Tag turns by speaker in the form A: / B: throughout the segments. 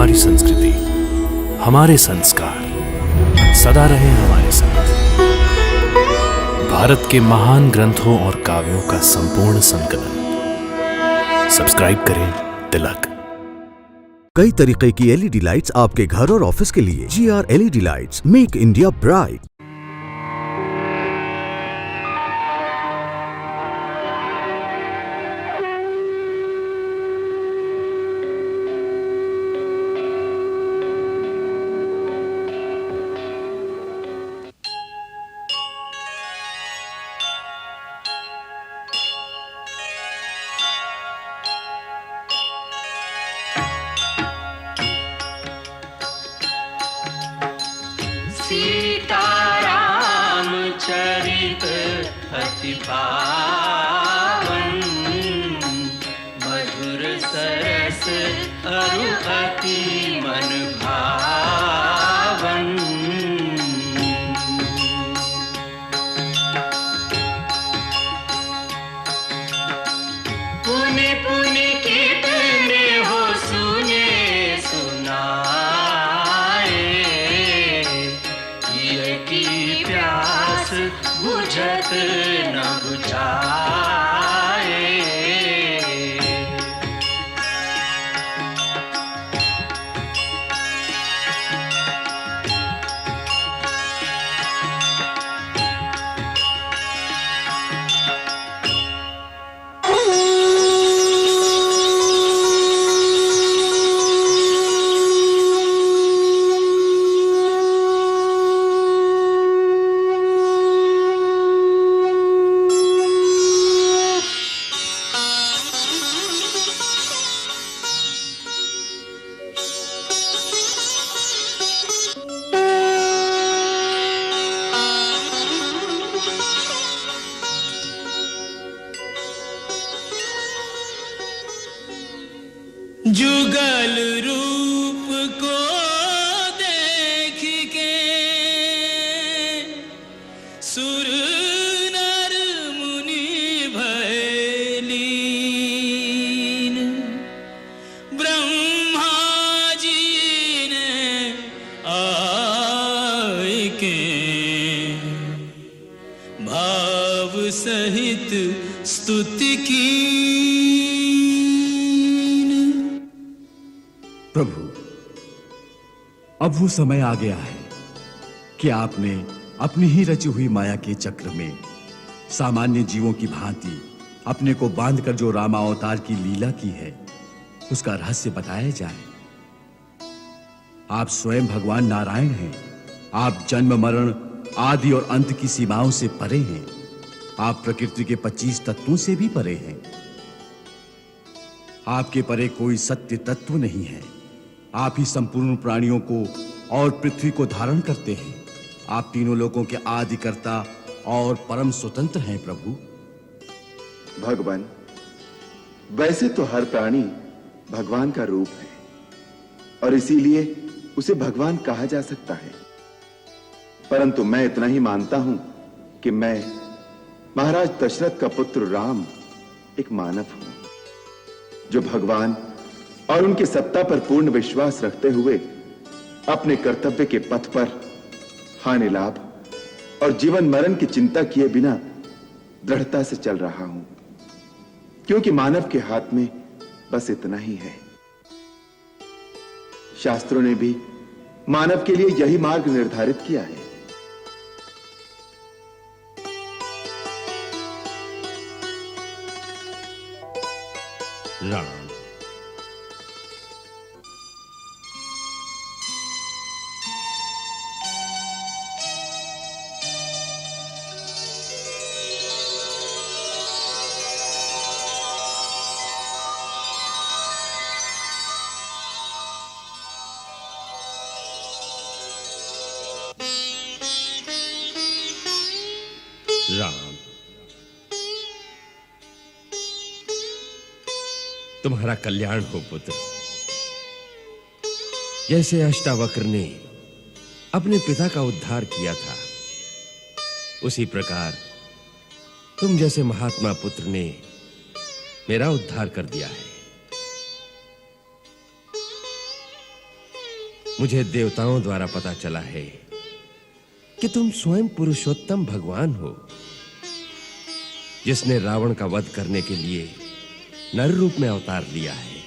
A: हमारी संस्कृति, हमारे संस्कार सदा रहे हमारे साथ। भारत के महान ग्रंथों और काव्यों का संपूर्ण संकलन। सब्सक्राइब करें तिलक।
B: कई तरीके की एलईडी लाइट्स आपके घर और ऑफिस के लिए। GR LED lights, make India bright.
C: Sitaram चरित अति पावन, मधुर सरस अरु अति मन भावन। पुनि पुनि कितने हो सुने सुनाए, की प्यास बुझत न बुझाए। जुगल रूप को देख के सुर नर मुनि भय लीन, ब्रह्मा जी ने आए के भाव सहित स्तुति की।
D: प्रभु, अब वो समय आ गया है कि आपने अपनी ही रची हुई माया के चक्र में सामान्य जीवों की भांति अपने को बांधकर जो रामावतार की लीला की है, उसका रहस्य बताया जाए। आप स्वयं भगवान नारायण हैं। आप जन्म मरण आदि और अंत की सीमाओं से परे हैं। आप प्रकृति के 25 तत्वों से भी परे हैं। आपके परे कोई सत्य तत्व नहीं है। आप ही संपूर्ण प्राणियों को और पृथ्वी को धारण करते हैं। आप तीनों लोगों के आदिकर्ता और परम स्वतंत्र हैं प्रभु।
E: भगवान, वैसे तो हर प्राणी भगवान का रूप है और इसीलिए उसे भगवान कहा जा सकता है, परंतु मैं इतना ही मानता हूं कि मैं महाराज दशरथ का पुत्र राम एक मानव हूं, जो भगवान और उनकी सत्ता पर पूर्ण विश्वास रखते हुए अपने कर्तव्य के पथ पर हानि लाभ और जीवन मरण की चिंता किए बिना दृढ़ता से चल रहा हूं, क्योंकि मानव के हाथ में बस इतना ही है। शास्त्रों ने भी मानव के लिए यही मार्ग निर्धारित किया है।
F: राम, राम, तुम्हारा कल्याण हो पुत्र। जैसे अष्टावक्र ने अपने पिता का उद्धार किया था, उसी प्रकार तुम जैसे महात्मा पुत्र ने मेरा उद्धार कर दिया है। मुझे देवताओं द्वारा पता चला है कि तुम स्वयं पुरुषोत्तम भगवान हो, जिसने रावण का वध करने के लिए नर रूप में अवतार लिया है।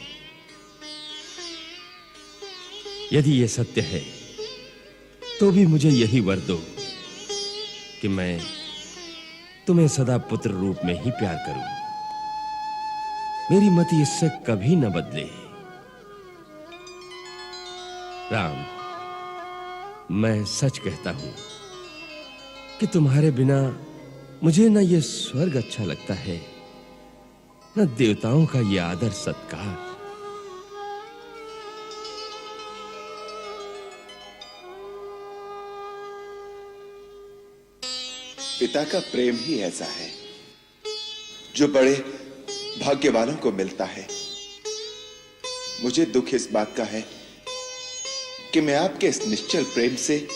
F: यदि यह सत्य है तो भी मुझे यही वर दो कि मैं तुम्हें सदा पुत्र रूप में ही प्यार करूं। मेरी मति इससे कभी न बदले। राम, मैं सच कहता हूं कि तुम्हारे बिना मुझे न ये स्वर्ग अच्छा लगता है, न देवताओं का ये आदर सत्कार।
E: पिता का प्रेम ही ऐसा है जो बड़े भाग्यवानों को मिलता है। मुझे दुख इस बात का है कि मैं आपके इस निश्चल प्रेम से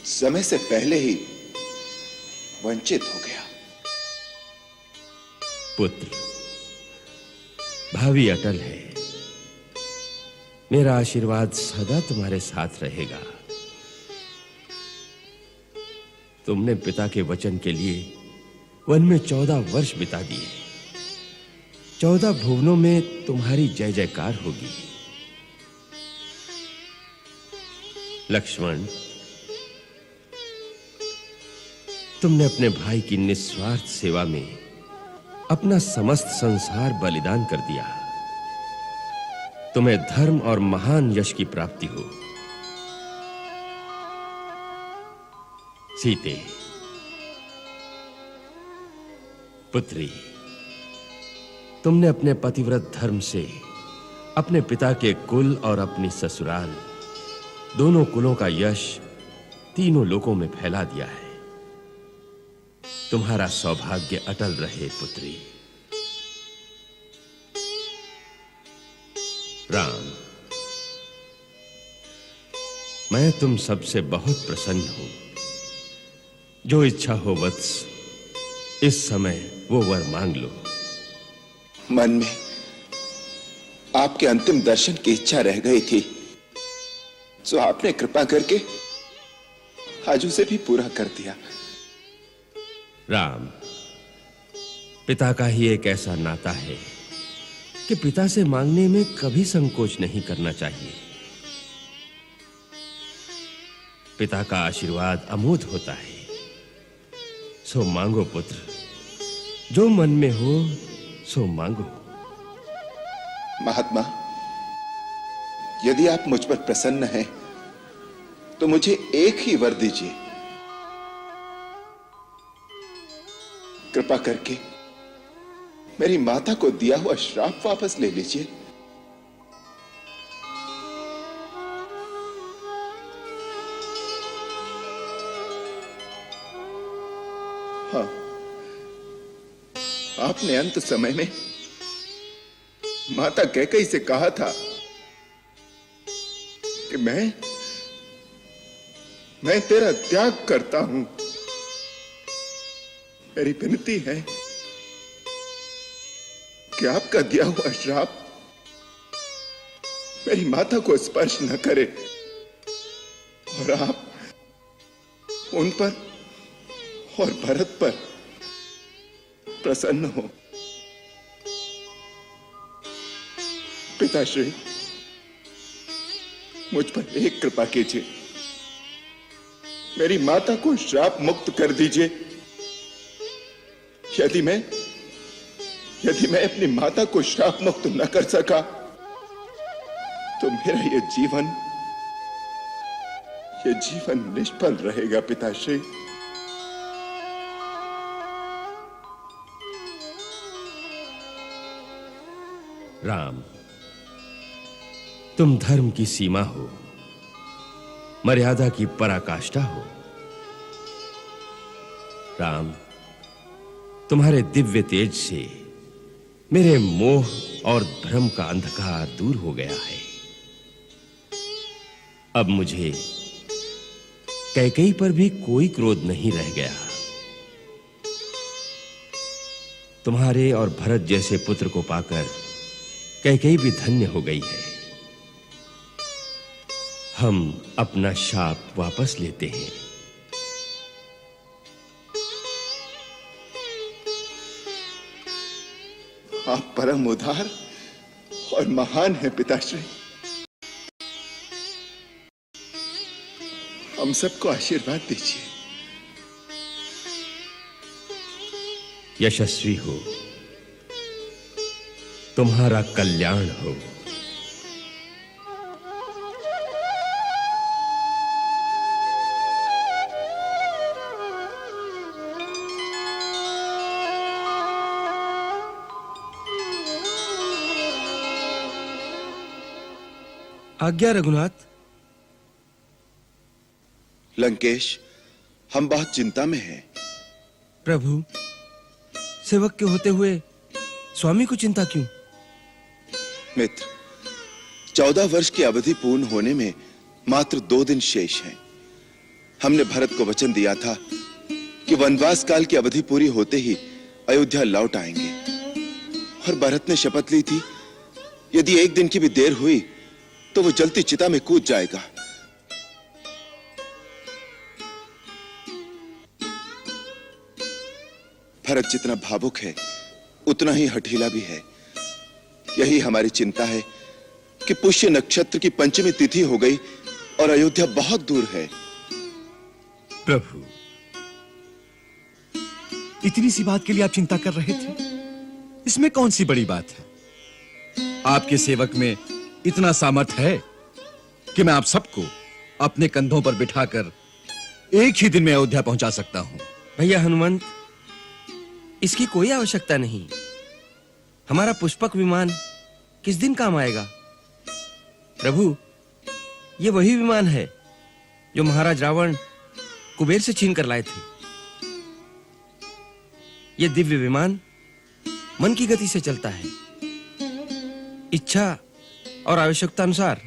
E: समय से पहले ही वंचित हो गया।
F: पुत्र, भावी अटल है। मेरा आशीर्वाद सदा तुम्हारे साथ रहेगा। तुमने पिता के वचन के लिए वन में 14 वर्ष बिता दिए। 14 भुवनों में तुम्हारी जय जयकार होगी। लक्ष्मण, तुमने अपने भाई की निस्वार्थ सेवा में अपना समस्त संसार बलिदान कर दिया। तुम्हें धर्म और महान यश की प्राप्ति हो। सीते, पुत्री, तुमने अपने पतिव्रत धर्म से अपने पिता के कुल और अपनी ससुराल दोनों कुलों का यश तीनों लोकों में फैला दिया है। तुम्हारा सौभाग्य अटल रहे पुत्री। राम, मैं तुम सबसे बहुत प्रसन्न हूं। जो इच्छा हो वत्स, इस समय वो वर मांग लो।
E: मन में आपके अंतिम दर्शन की इच्छा रह गई थी, जो आपने कृपा करके आज उसे भी पूरा कर दिया।
F: राम, पिता का ही एक ऐसा नाता है कि पिता से मांगने में कभी संकोच नहीं करना चाहिए। पिता का आशीर्वाद अमोघ होता है। सो मांगो पुत्र, जो मन में हो सो मांगो।
E: महात्मा, यदि आप मुझ पर प्रसन्न हैं तो मुझे एक ही वर दीजिए। कृपा करके मेरी माता को दिया हुआ श्राप वापस ले लीजिए। हाँ, आपने अंत समय में माता कैकेयी से कहा था कि मैं तेरा त्याग करता हूं। मेरी विनती है कि आपका दिया हुआ श्राप मेरी माता को स्पर्श न करे और आप उन पर और भरत पर प्रसन्न हो। पिताश्री, मुझ पर एक कृपा कीजिए। मेरी माता को श्राप मुक्त कर दीजिए। यदि मैं अपनी माता को श्राप मुक्त न कर सका तो मेरा ये जीवन निष्फल रहेगा। पिताश्री,
F: राम, तुम धर्म की सीमा हो, मर्यादा की पराकाष्ठा हो। राम, तुम्हारे दिव्य तेज से मेरे मोह और भ्रम का अंधकार दूर हो गया है। अब मुझे कैकेयी पर भी कोई क्रोध नहीं रह गया। तुम्हारे और भरत जैसे पुत्र को पाकर कैकेयी भी धन्य हो गई है। हम अपना शाप वापस लेते हैं।
E: आप परम उदार और महान हैं पिताश्री। हम सबको आशीर्वाद दीजिए।
F: यशस्वी हो, तुम्हारा कल्याण हो। आज्ञा रघुनाथ।
E: लंकेश, हम बहुत चिंता में हैं।
F: प्रभु, सेवक के होते हुए स्वामी को चिंता क्यों?
E: मित्र, 14 वर्ष की अवधि पूर्ण होने में मात्र 2 दिन शेष हैं। हमने भरत को वचन दिया था कि वनवास काल की अवधि पूरी होते ही अयोध्या लौट आएंगे, और भरत ने शपथ ली थी यदि 1 दिन की भी देर हुई तो वो जलती चिता में कूद जाएगा। भरत जितना भावुक है उतना ही हठीला भी है। यही हमारी चिंता है कि पुष्य नक्षत्र की पंचमी तिथि हो गई और अयोध्या बहुत दूर है।
D: प्रभु, इतनी सी बात के लिए आप चिंता कर रहे थे? इसमें कौन सी बड़ी बात है? आपके सेवक में इतना सामर्थ्य है कि मैं आप सबको अपने कंधों पर बिठाकर एक ही दिन में अयोध्या पहुंचा सकता हूं।
F: भैया हनुमंत, इसकी कोई आवश्यकता नहीं। हमारा पुष्पक विमान किस दिन काम आएगा? प्रभु, ये वही विमान है जो महाराज रावण कुबेर से छीन कर लाए थे। ये दिव्य विमान मन की गति से चलता है। इच्छा और आवश्यकता अनुसार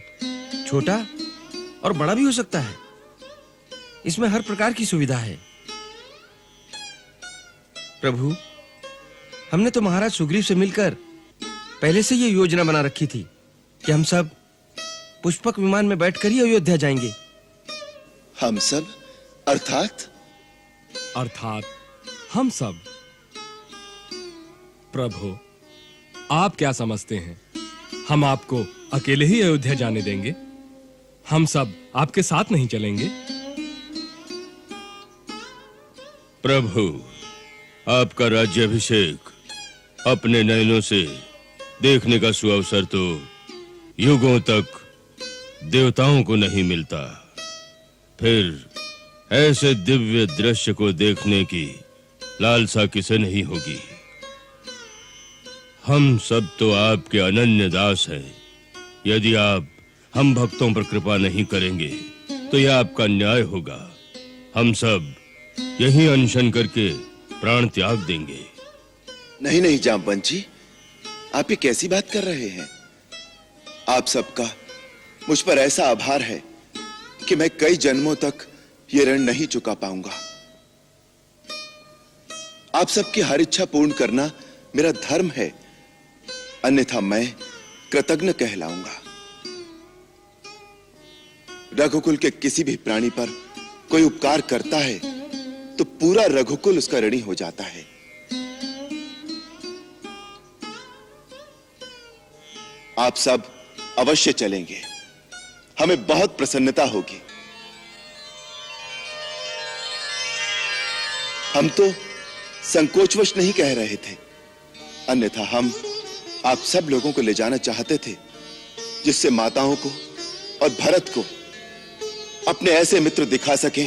F: छोटा और बड़ा भी हो सकता है। इसमें हर प्रकार की सुविधा है। प्रभु, हमने तो महाराज सुग्रीव से मिलकर पहले से ये योजना बना रखी थी कि हम सब पुष्पक विमान में बैठकर ही अयोध्या जाएंगे।
E: हम सब अर्थात
G: हम सब। प्रभु, आप क्या समझते हैं हम आपको अकेले ही अयोध्या जाने देंगे? हम सब आपके साथ नहीं चलेंगे?
F: प्रभु, आपका राज्याभिषेक अपने नयनों से देखने का सुअवसर तो युगों तक देवताओं को नहीं मिलता। फिर ऐसे दिव्य दृश्य को देखने की लालसा किसे नहीं होगी। हम सब तो आपके अनन्य दास हैं। यदि आप हम भक्तों पर कृपा नहीं करेंगे तो यह आपका न्याय होगा। हम सब यही अनशन करके प्राण त्याग देंगे।
E: नहीं नहीं जामवंत जी, आप ये कैसी बात कर रहे हैं? आप सबका मुझ पर ऐसा आभार है कि मैं कई जन्मों तक ये ऋण नहीं चुका पाऊंगा। आप सबकी हर इच्छा पूर्ण करना मेरा धर्म है, अन्यथा मैं कृतज्ञ कहलाऊंगा। रघुकुल के किसी भी प्राणी पर कोई उपकार करता है तो पूरा रघुकुल उसका ऋणी हो जाता है। आप सब अवश्य चलेंगे, हमें बहुत प्रसन्नता होगी। हम तो संकोचवश नहीं कह रहे थे, अन्यथा हम आप सब लोगों को ले जाना चाहते थे जिससे माताओं को और भरत को अपने ऐसे मित्र दिखा सके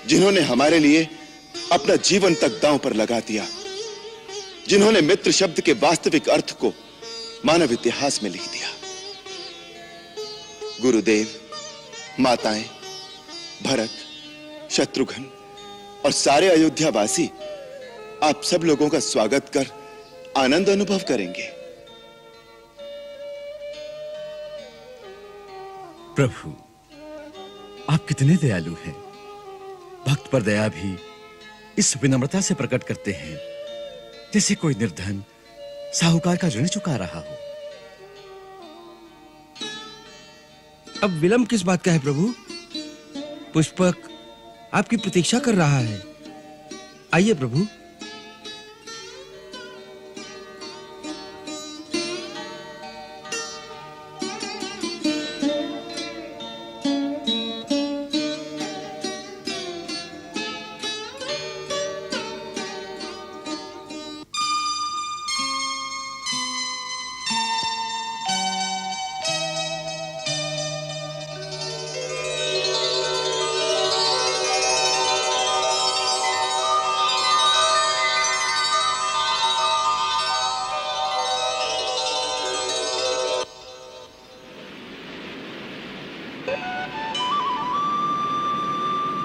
E: जिन्होंने हमारे लिए अपना जीवन तक दांव पर लगा दिया, जिन्होंने मित्र शब्द के वास्तविक अर्थ को मानव इतिहास में लिख दिया। गुरुदेव, माताएं, भरत, शत्रुघ्न और सारे अयोध्यावासी आप सब लोगों का स्वागत कर आनंद अनुभव करेंगे।
D: प्रभु, आप कितने दयालु हैं। भक्त पर दया भी इस विनम्रता से प्रकट करते हैं जैसे कोई निर्धन साहूकार का ऋण चुका रहा हो।
F: अब विलंब किस बात का है प्रभु? पुष्पक आपकी प्रतीक्षा कर रहा है। आइए प्रभु।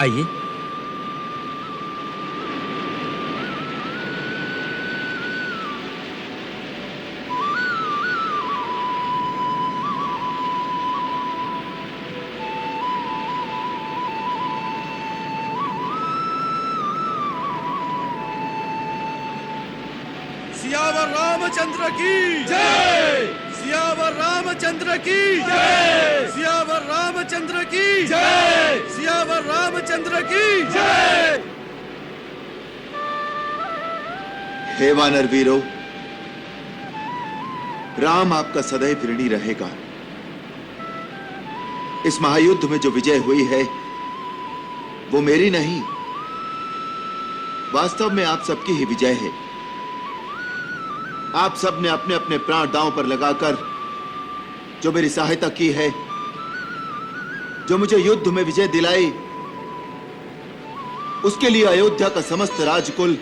F: आइए।
D: सियावर रामचंद्र की जय। सियावर रामचंद्र की जय। सियावर रामचंद्र की जय। सियावर रामचंद्र की जय।
E: हे वानर वीरों, राम आपका सदैव ऋणी रहेगा। इस महायुद्ध में जो विजय हुई है वो मेरी नहीं, वास्तव में आप सबकी ही विजय है। आप सब ने अपने अपने प्राण दांव पर लगाकर जो मेरी सहायता की है, जो मुझे युद्ध में विजय दिलाई, उसके लिए अयोध्या का समस्त राजकुल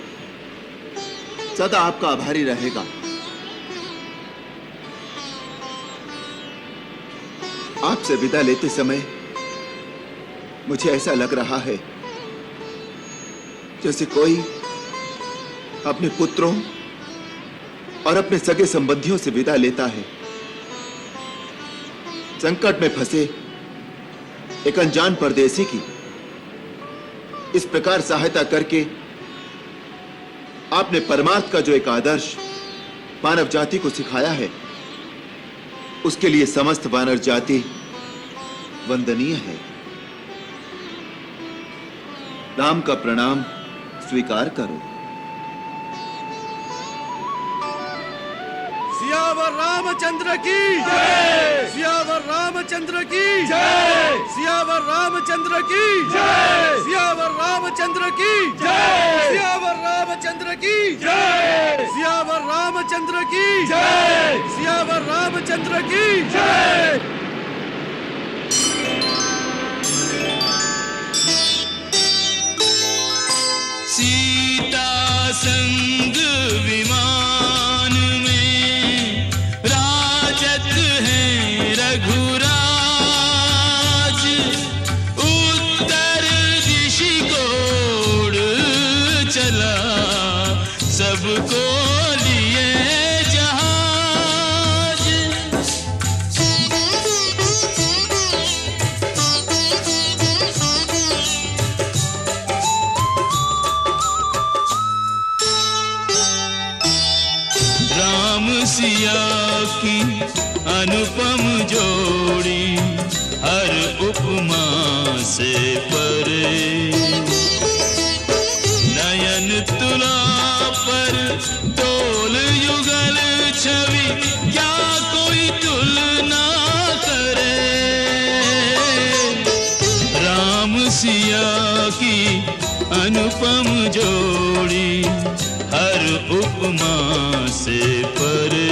E: सदा आपका आभारी रहेगा। आपसे विदा लेते समय मुझे ऐसा लग रहा है जैसे कोई अपने पुत्रों और अपने सगे संबंधियों से विदा लेता है। संकट में फंसे एक अनजान परदेसी की इस प्रकार सहायता करके आपने परमार्थ का जो एक आदर्श मानव जाति को सिखाया है, उसके लिए समस्त वानर जाति वंदनीय है। राम का प्रणाम स्वीकार करो।
D: सियावर रामचंद्र की जय। सियावर रामचंद्र की जय। सियावर रामचंद्र की जय। सियावर रामचंद्र की जय। सियावर रामचंद्र की जय। सियावर रामचंद्र की जय। सियावर रामचंद्र की जय।
C: सीता संग विमान में राजत है रघुराज। उत्तर दिशि को उड़ चला सबको लिए जहाज। राम सिया की अनुपम जोड़ी हर उपमा से परे। नयन तुला पर तोल युगल छवि क्या कोई तुलना करे। राम सिया की अनुपम जोड़ी हर उपमा से परे।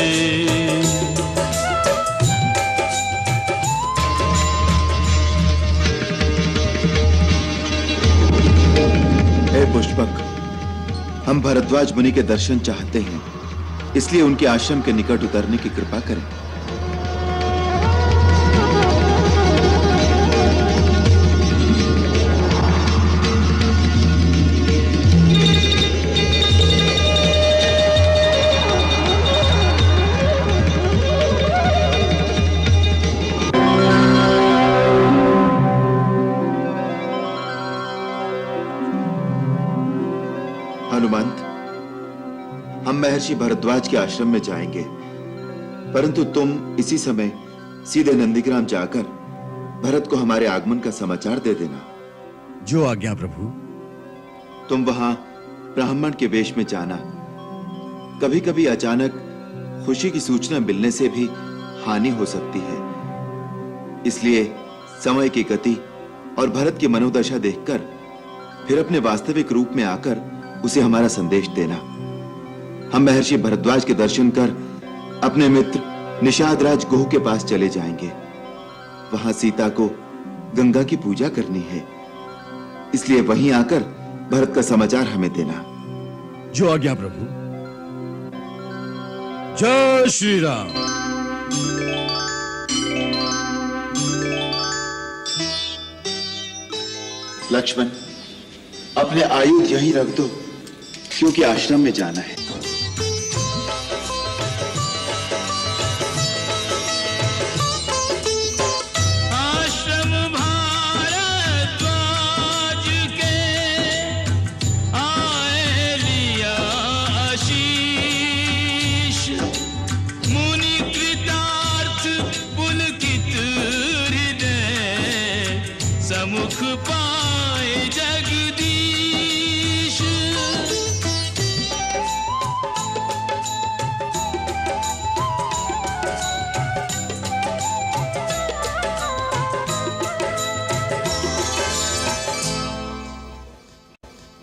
E: हे पुष्पक, हम भरद्वाज मुनि के दर्शन चाहते हैं, इसलिए उनके आश्रम के निकट उतरने की कृपा करें। हनुमंत, हम महर्षि भरद्वाज के आश्रम में जाएंगे, परंतु तुम इसी समय सीधे नंदीग्राम जाकर भरत को हमारे आगमन का समाचार दे देना।
D: जो आज्ञा प्रभु।
E: तुम वहां ब्राह्मण के वेश में जाना। कभी कभी अचानक खुशी की सूचना मिलने से भी हानि हो सकती है, इसलिए समय की गति और भरत की मनोदशा देखकर फिर अपने वास्तविक रूप में आकर उसे हमारा संदेश देना। हम महर्षि भरद्वाज के दर्शन कर अपने मित्र निषाद राज गुह के पास चले जाएंगे। वहां सीता को गंगा की पूजा करनी है, इसलिए वहीं आकर भरत का समाचार हमें देना।
D: जो आज्ञा प्रभु। जय श्री राम।
E: लक्ष्मण, अपने आयुध यहीं रख दो, क्योंकि आश्रम में जाना है।
C: आश्रम भारद्वाज के आए लिया आशीष, मुनि कृतार्थ पुलकित हृदय समुख पाए जगदीश।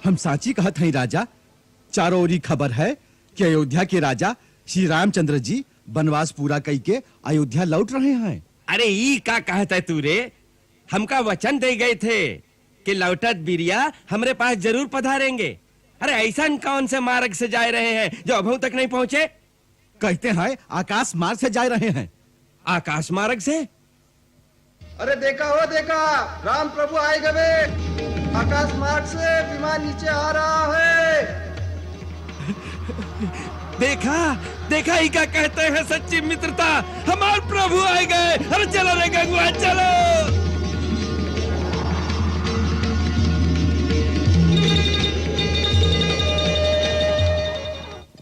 D: हम साची कहत हैं राजा, चारों ओरी खबर है कि अयोध्या के राजा श्री रामचंद्र जी वनवास पूरा करके अयोध्या लौट रहे हैं।
F: अरे ई का कहता है तू रे? हमका वचन दे गए थे कि लौटत बिरिया हमरे पास जरूर पधारेंगे। अरे ऐसा कौन से मार्ग से जा रहे हैं जो अभी तक नहीं पहुंचे?
D: कहते हैं आकाश मार्ग से जा रहे हैं।
F: आकाश मार्ग से?
H: अरे देखा हो देखा, राम प्रभु आए गए। आकाश मार्ग से विमान नीचे आ रहा है।
F: देखा देखा, ही का कहते हैं सच्ची मित्रता। हमारे प्रभु आए गए। अरे चलो रे गंगवा चलो।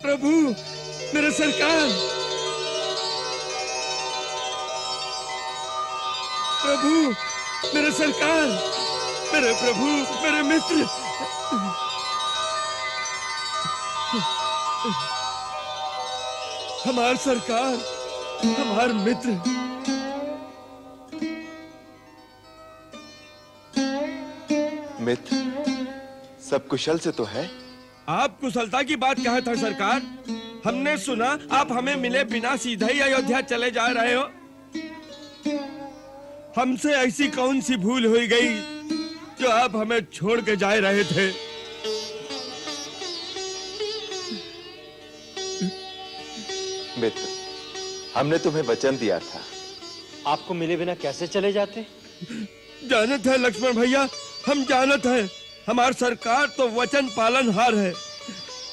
F: प्रभु मेरे सरकार, प्रभु मेरे सरकार, मेरे प्रभु, मेरे मित्र। हमार सरकार, हमार मित्र।
E: मित्र, सब कुशल से तो है?
F: आप कुशलता की बात कहा था सरकार। हमने सुना आप हमें मिले बिना सीधे ही अयोध्या चले जा रहे हो। हमसे ऐसी कौन सी भूल हुई गई जो आप हमें छोड़ के जा रहे थे?
E: मित्र, हमने तुम्हें वचन दिया था।
I: आपको मिले बिना कैसे चले जाते?
F: जानत है लक्ष्मण भैया, हम जानत है। हमार सरकार तो वचन पालनहार है।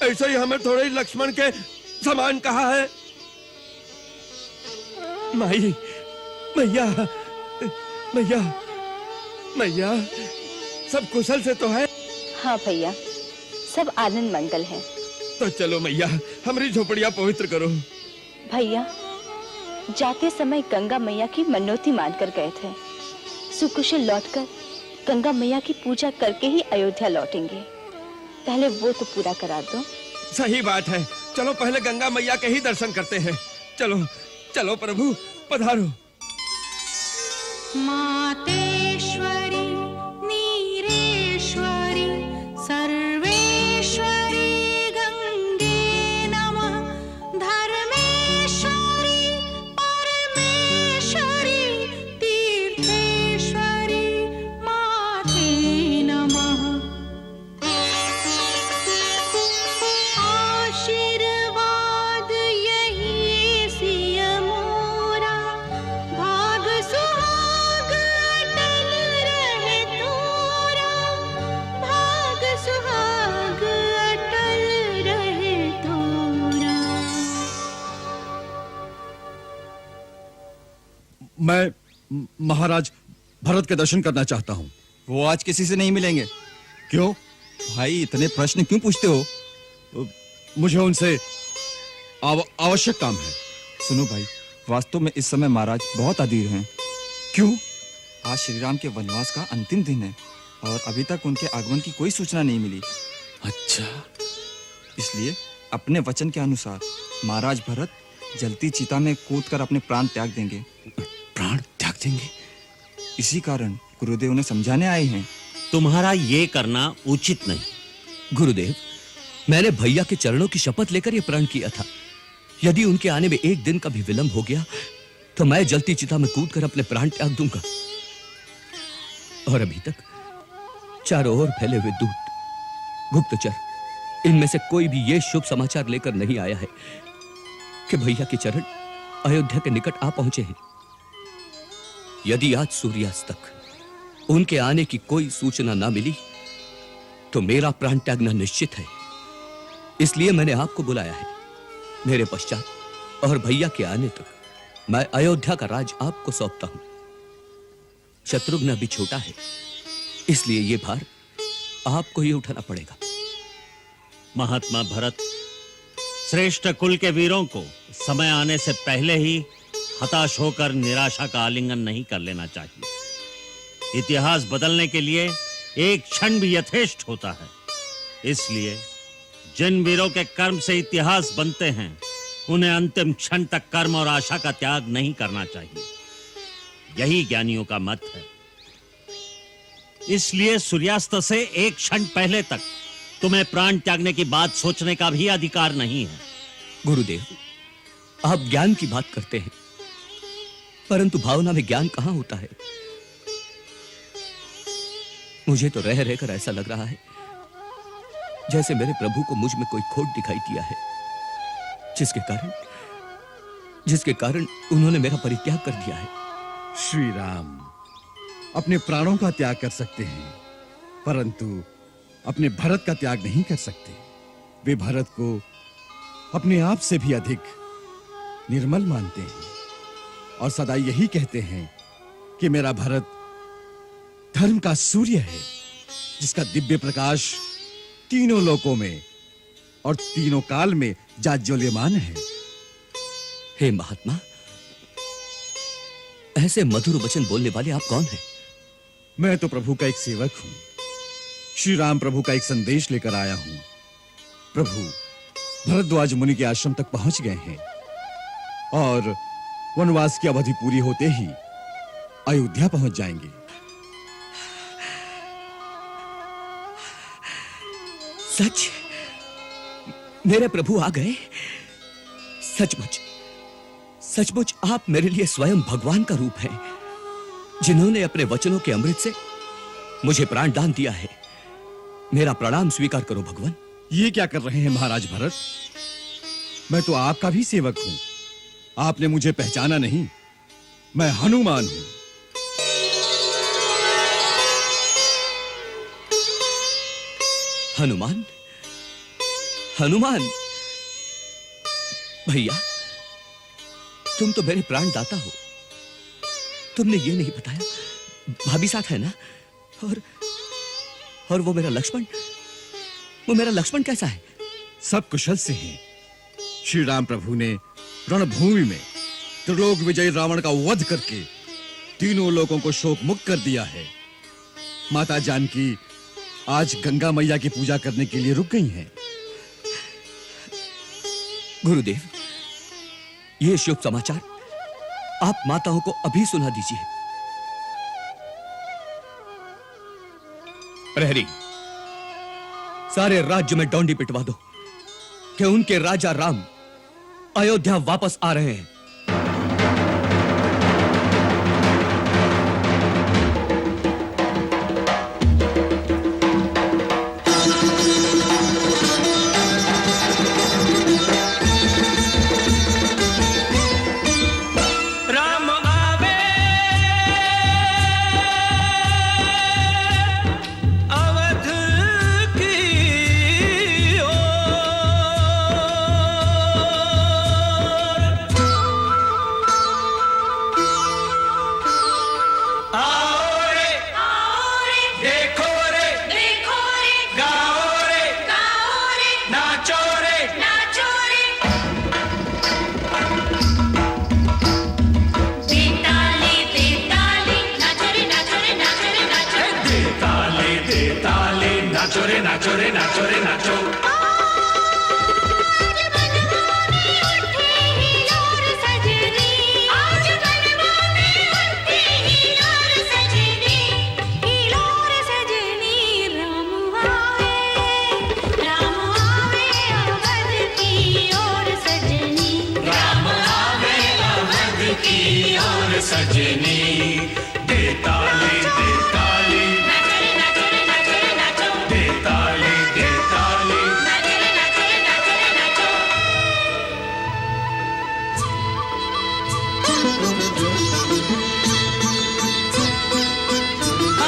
F: ऐसे ही हमें थोड़े लक्ष्मण के समान कहा है। माई, मैया, मैया, मैया, सब कुशल से तो है?
J: हाँ भैया, सब आनंद मंगल है।
F: तो चलो मैया, हमारी झोपड़िया पवित्र करो।
J: भैया, जाते समय गंगा मैया की मनोती मानकर गए थे। सुकुशल लौटकर गंगा मैया की पूजा करके ही अयोध्या लौटेंगे। पहले वो तो पूरा करा दो।
F: सही बात है। चलो पहले गंगा मैया के ही दर्शन करते हैं। चलो चलो प्रभु, पधारो।
K: मातेश्वरी, नीरेश्वरी, सर्वेश्वरी गंगे नमः। धर्मेश्वरी, परमेश्वरी, तीर्थेश्वरी, माते नमः। आशीर्वाद यही सिय मोरा, भाग सुहाग अटल रहे तोरा, भाग सुहाग अटल रहे तोरा।
D: मैं महाराज भरत के दर्शन करना चाहता हूँ।
L: वो आज किसी से नहीं मिलेंगे।
D: क्यों?
L: भाई इतने प्रश्न क्यों पूछते हो?
D: मुझे उनसे आवश्यक काम है।
L: सुनो भाई, वास्तव में इस समय महाराज बहुत अधीर हैं।
D: क्यों?
L: आज श्री राम के वनवास का अंतिम दिन है और अभी तक उनके आगमन की कोई सूचना नहीं मिली।
F: अच्छा,
L: इसलिए अपने वचन के अनुसार महाराज भरत जलती चिता में कूदकर अपने प्राण त्याग देंगे।
F: प्राण त्याग देंगे?
L: इसी कारण गुरुदेव ने समझाने आए हैं।
M: तुम्हारा ये करना उचित नहीं।
N: गुरुदेव, मैंने भैया के चरणों की शपथ लेकर यह प्रण किया था। यदि उनके आने में एक दिन का भी विलंब हो गया तो मैं जलती चिता में कूदकर अपने प्राण त्याग दूंगा। और अभी तक चारों ओर फैले हुए दूत, गुप्तचर, इनमें से कोई भी यह शुभ समाचार लेकर नहीं आया है कि भैया के चरण अयोध्या के निकट आ पहुंचे हैं। यदि आज सूर्यास्त तक उनके आने की कोई सूचना ना मिली तो मेरा प्राण त्यागना निश्चित है। इसलिए मैंने आपको बुलाया है। मेरे पश्चात और भैया के आने तक मैं अयोध्या का राज आपको सौंपता हूं। शत्रुघ्न अभी छोटा है, इसलिए यह भार आपको ही उठाना पड़ेगा।
M: महात्मा भरत, श्रेष्ठ कुल के वीरों को समय आने से पहले ही हताश होकर निराशा का आलिंगन नहीं कर लेना चाहिए। इतिहास बदलने के लिए एक क्षण भी यथेष्ट होता है। इसलिए जिन वीरों के कर्म से इतिहास बनते हैं, उन्हें अंतिम क्षण तक कर्म और आशा का त्याग नहीं करना चाहिए। यही ज्ञानियों का मत है। इसलिए सूर्यास्त से एक क्षण पहले तक तुम्हें प्राण त्यागने की बात सोचने का भी अधिकार नहीं है।
N: गुरुदेव, आप ज्ञान की बात करते हैं, परंतु भावना में ज्ञान कहां होता है? मुझे तो रह रहकर ऐसा लग रहा है जैसे मेरे प्रभु को मुझ में कोई खोट दिखाई दिया है, जिसके कारण उन्होंने मेरा परित्याग कर दिया है।
D: श्री राम अपने प्राणों का त्याग कर सकते हैं, परंतु अपने भरत का त्याग नहीं कर सकते। वे भरत को अपने आप से भी अधिक निर्मल मानते हैं और सदा यही कहते हैं कि मेरा भरत धर्म का सूर्य है, जिसका दिव्य प्रकाश तीनों लोकों में और तीनों काल में जाज्वल्यमान है।
N: हे महात्मा, ऐसे मधुर वचन बोलने वाले आप कौन हैं?
D: मैं तो प्रभु का एक सेवक हूं। श्री राम प्रभु का एक संदेश लेकर आया हूं। प्रभु भरद्वाज मुनि के आश्रम तक पहुंच गए हैं और वनवास की अवधि पूरी होते ही अयोध्या पहुंच जाएंगे।
N: सच? मेरे प्रभु आ गए? सचमुच आप मेरे लिए स्वयं भगवान का रूप हैं, जिन्होंने अपने वचनों के अमृत से मुझे प्राण दान दिया है। मेरा प्रणाम स्वीकार करो भगवान।
D: ये क्या कर रहे हैं महाराज भरत? मैं तो आपका भी सेवक हूं। आपने मुझे पहचाना नहीं? मैं हनुमान हूं।
N: हनुमान? हनुमान? भैया, तुम तो मेरे प्राण दाता हो। तुमने ये नहीं बताया भाभी साथ है ना? और वो मेरा लक्ष्मण कैसा है?
D: सब कुशल से हैं। श्री राम प्रभु ने रणभूमि में त्रिलोक विजयी रावण का वध करके तीनों लोगों को शोक मुक्त कर दिया है। माता जानकी आज गंगा मैया की पूजा करने के लिए रुक गई हैं।
N: गुरुदेव, ये शुभ समाचार आप माताओं को अभी सुना दीजिए। प्रहरी, सारे राज्य में डोंडी पिटवा दो कि उनके राजा राम अयोध्या वापस आ रहे हैं।
C: नाचो रे नाचो रे नाचो रे नाचो। सजनी दे ताली दे ताली, नाचो रे नाचो रे नाचो, दे ताली दे ताली, नाचो रे नाचो रे नाचो रे नाचो।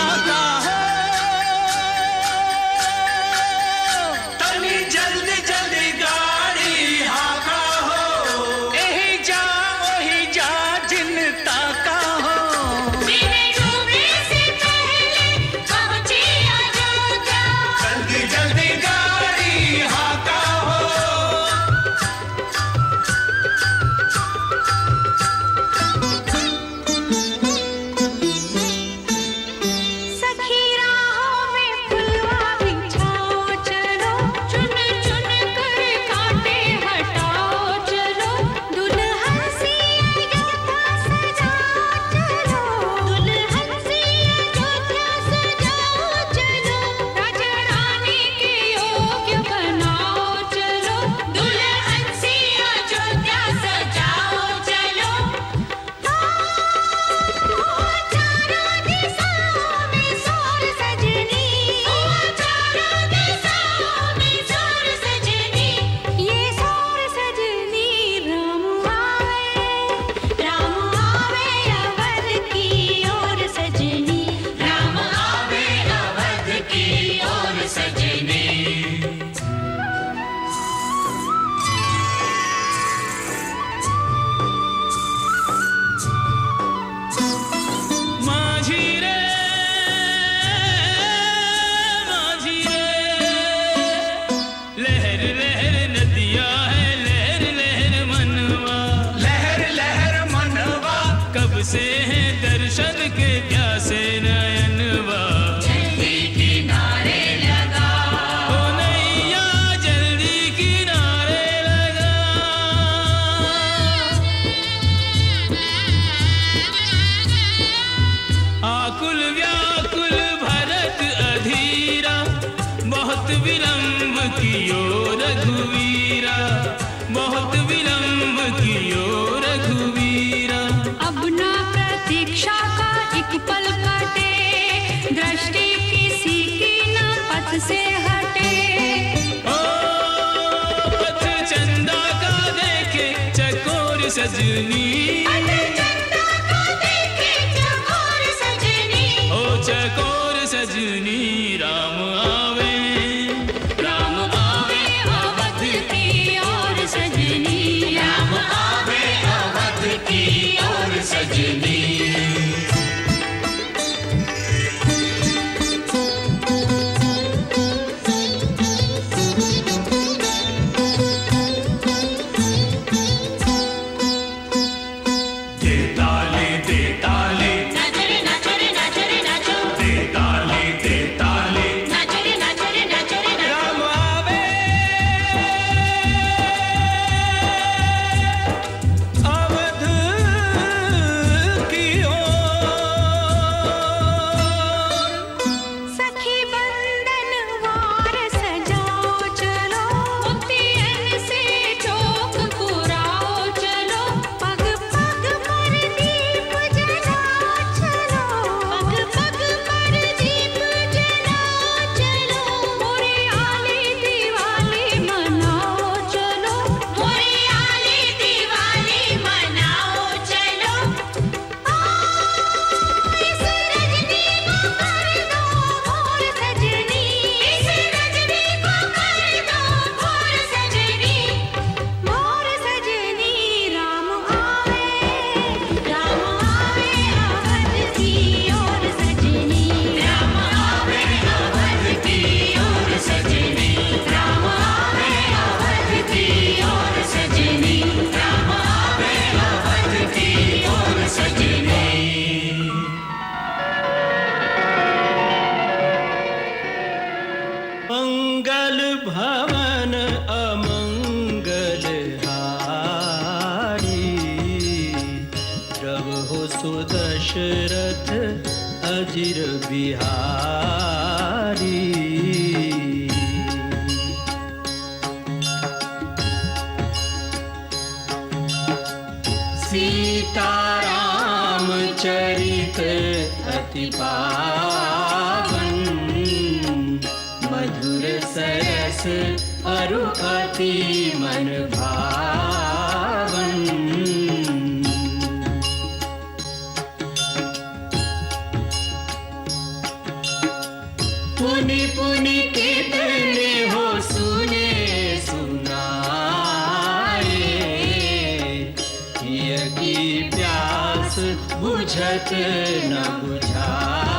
C: आता है तनी जल्दी जल्दी गाड़ी हाका हो, यही जा वही जा जिनता का हो। मेरे डूबने से पहले पहुंची अयोध्या, जल्दी जल्दी गाड़ी हाका हो। सखी राहों में फुलवा बिछाओ चलो, चुन चुन कर कांटे हटाओ चलो, दुल्हन सी अयोध्या सजाओ चलो, दुल्हन सी अयोध्या सजाओ चलो, राजा रानी के योग्य बनाओ चलो, दुल्हन सी अयोध्या सजाओ चलो। चारों दिशाओं में शोर सजनी, चारों दिशाओं में शोर सजनी, ये शोर सजनी राम आवे अवध की ओर सजनी, राम आवे अवध की ओर सजनी। माझी रे माझी रे, लहर लहर नदिया है, लहर लहर मनवा, लहर लहर मनवा, कब से है दर्शन के प्यासे नयनवा, जल्दी किनारे लगा ओ नैया, जल्दी किनारे लगा। आकुल व्याकुल भरत अधीरा, बहुत विलंब कियो रघुवीरा, बहुत विलंब कियो रघुवीरा। अब ना प्रतीक्षा का एक पल कटे, दृष्टि किसी की न पथ से हटे। ओ पथ चंदा का देखे चकोर सजनी, ओ चकोर सजनी राम आवे अवध की ओर सजनी, राम आवे अवध की ओर सजनी।
O: दशरथ अजिर बिहारी। सीताराम चरित अति पावन, मधुर सरस अरु अति मन भावन। पुनि पुनि कितने हो सुने सुनाए, की प्यास बुझत न बुझाए।